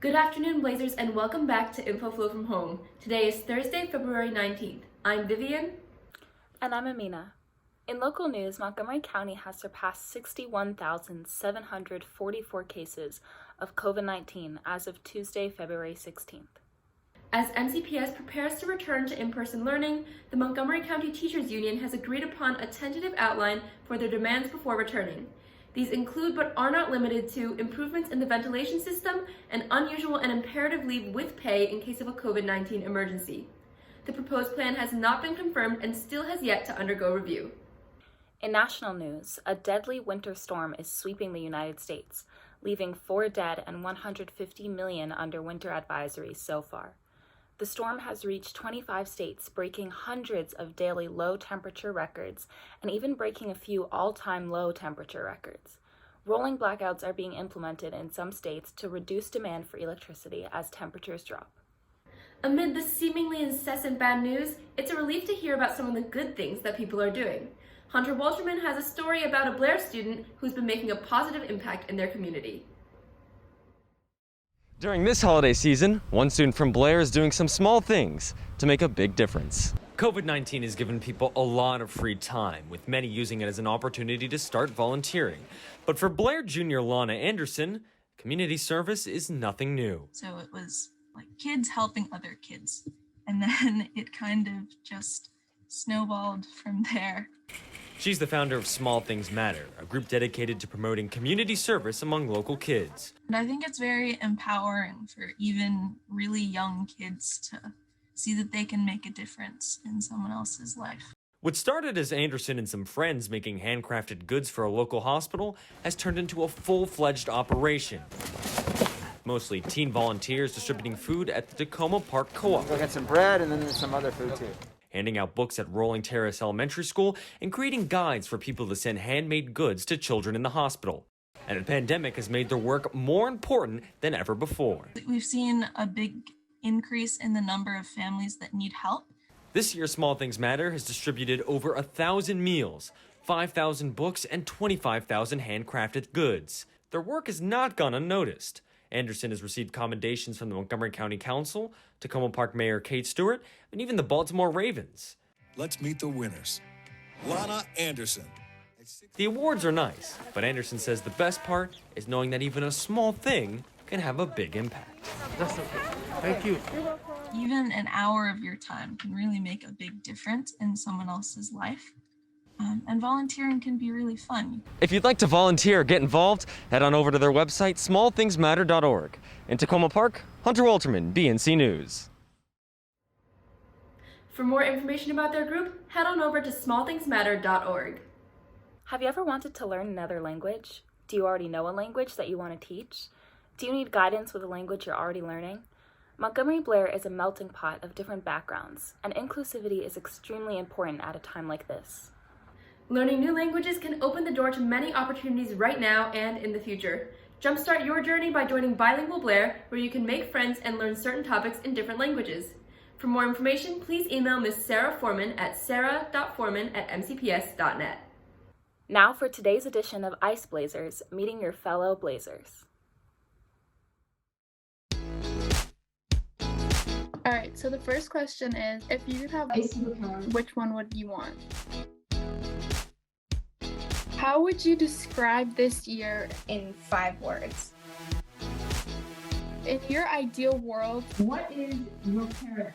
Good afternoon, Blazers, and welcome back to InfoFlow from home. Today is Thursday, February 19th. I'm Vivian. And I'm Amina. In local news, Montgomery County has surpassed 61,744 cases of COVID-19 as of Tuesday, February 16th. As MCPS prepares to return to in-person learning, the Montgomery County Teachers Union has agreed upon a tentative outline for their demands before returning. These include, but are not limited to, improvements in the ventilation system and unusual and imperative leave with pay in case of a COVID-19 emergency. The proposed plan has not been confirmed and still has yet to undergo review. In national news, a deadly winter storm is sweeping the United States, leaving 4 dead and 150 million under winter advisories so far. The storm has reached 25 states, breaking hundreds of daily low temperature records and even breaking a few all-time low temperature records. Rolling blackouts are being implemented in some states to reduce demand for electricity as temperatures drop. Amid the seemingly incessant bad news, it's a relief to hear about some of the good things that people are doing. Hunter Walterman has a story about a Blair student who's been making a positive impact in their community. During this holiday season, one student from Blair is doing some small things to make a big difference. COVID-19 has given people a lot of free time, with many using it as an opportunity to start volunteering. But for Blair Jr. Lana Anderson, community service is nothing new. So it was like kids helping other kids. And then it kind of just snowballed from there. She's the founder of Small Things Matter, a group dedicated to promoting community service among local kids. And I think it's very empowering for even really young kids to see that they can make a difference in someone else's life. What started as Anderson and some friends making handcrafted goods for a local hospital has turned into a full-fledged operation. Mostly teen volunteers distributing food at the Tacoma Park Co-op. We'll get some bread and then there's some other food too. Handing out books at Rolling Terrace Elementary School, and creating guides for people to send handmade goods to children in the hospital. And the pandemic has made their work more important than ever before. We've seen a big increase in the number of families that need help. This year, Small Things Matter has distributed over 1,000 meals, 5,000 books, and 25,000 handcrafted goods. Their work has not gone unnoticed. Anderson has received commendations from the Montgomery County Council, Tacoma Park Mayor Kate Stewart, and even the Baltimore Ravens. Let's meet the winners. Lana Anderson. The awards are nice, but Anderson says the best part is knowing that even a small thing can have a big impact. That's okay. Thank you. Even an hour of your time can really make a big difference in someone else's life. And volunteering can be really fun. If you'd like to volunteer or get involved, head on over to their website, smallthingsmatter.org. In Tacoma Park, Hunter Walterman, Bnc News. For more information about their group, head on over to smallthingsmatter.org. Have you ever wanted to learn another language? Do you already know a language that you want to teach? Do you need guidance with a language you're already learning? Montgomery Blair is a melting pot of different backgrounds, and inclusivity is extremely important at a time like this. Learning new languages can open the door to many opportunities right now and in the future. Jumpstart your journey by joining Bilingual Blair, where you can make friends and learn certain topics in different languages. For more information, please email Ms. Sarah Foreman at sarah.foreman@mcps.net. Now for today's edition of Ice Blazers, meeting your fellow Blazers. All right, so the first question is, if you could have a superpower, which one would you want? How would you describe this year in 5 words? In your ideal world, What is your paradigm?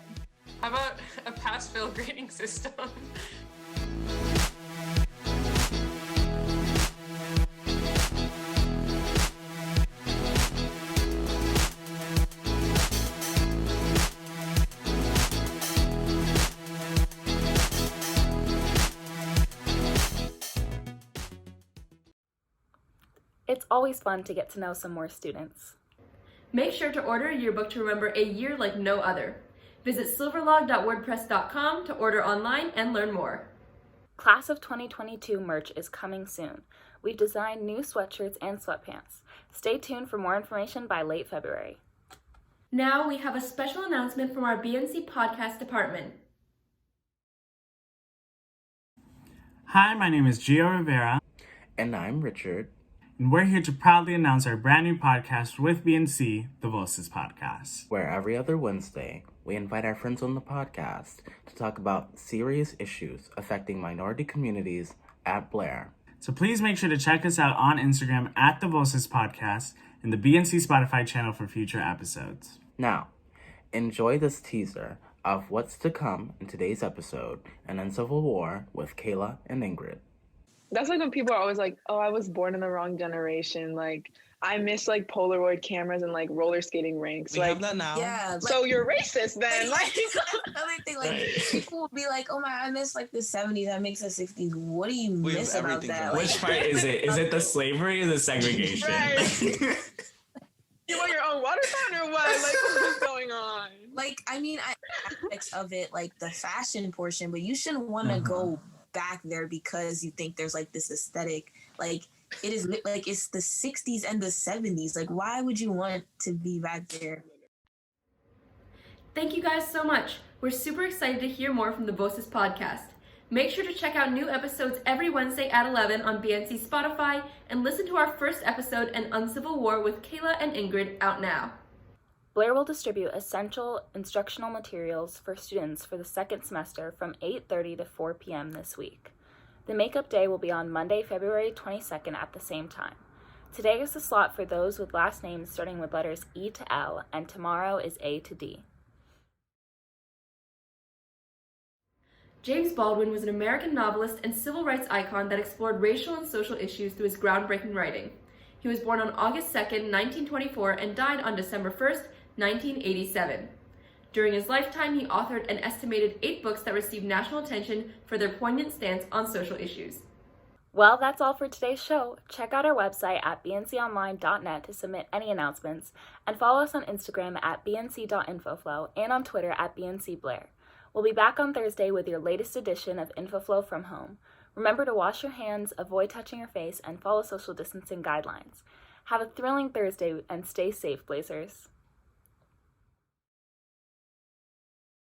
How about a pass-fail grading system? It's always fun to get to know some more students. Make sure to order a yearbook to remember a year like no other. Visit silverlog.wordpress.com to order online and learn more. Class of 2022 merch is coming soon. We've designed new sweatshirts and sweatpants. Stay tuned for more information by late February. Now we have a special announcement from our Bnc Podcast department. Hi, my name is Gio Rivera. And I'm Richard. and we're here to proudly announce our brand new podcast with Bnc, the Voices Podcast. Where every other Wednesday, we invite our friends on the podcast to talk about serious issues affecting minority communities at Blair. So please make sure to check us out on Instagram at the Voices Podcast and the Bnc Spotify channel for future episodes. Now, enjoy this teaser of what's to come in today's episode, and then Civil War with Kayla and Ingrid. That's like when people are always like, oh, I was born in the wrong generation. Like, I miss like Polaroid cameras and like roller skating rinks. We like, have that now. Yeah. So you're racist then. Like, another thing, like, people will be like, oh my, I miss like the 70s, I miss the 60s. What do you miss about that? Which part is it? Is it the slavery or the segregation? Right. You want your own water fountain or what? Like, what's going on? Like, I mean, aspects of it, like the fashion portion, but you shouldn't want to go back there because you think there's like this aesthetic. Like, it is like it's the 60s and the 70s. Like, why would you want to be back there? Thank you guys so much. We're super excited to hear more from the Voices Podcast. Make sure to check out new episodes every Wednesday at 11 on Bnc Spotify and listen to our first episode, An Uncivil War with Kayla and Ingrid, out now. Blair will distribute essential instructional materials for students for the second semester from 8:30 to 4 p.m. this week. The makeup day will be on Monday, February 22nd at the same time. Today is the slot for those with last names starting with letters E to L, and tomorrow is A to D. James Baldwin was an American novelist and civil rights icon that explored racial and social issues through his groundbreaking writing. He was born on August 2nd, 1924, and died on December 1st, 1987. During his lifetime, he authored an estimated 8 books that received national attention for their poignant stance on social issues. Well, that's all for today's show. Check out our website at bnconline.net to submit any announcements, and follow us on Instagram at bnc.infoflow and on Twitter at bncblair. We'll be back on Thursday with your latest edition of InfoFlow from home. Remember to wash your hands, avoid touching your face, and follow social distancing guidelines. Have a thrilling Thursday and stay safe, Blazers.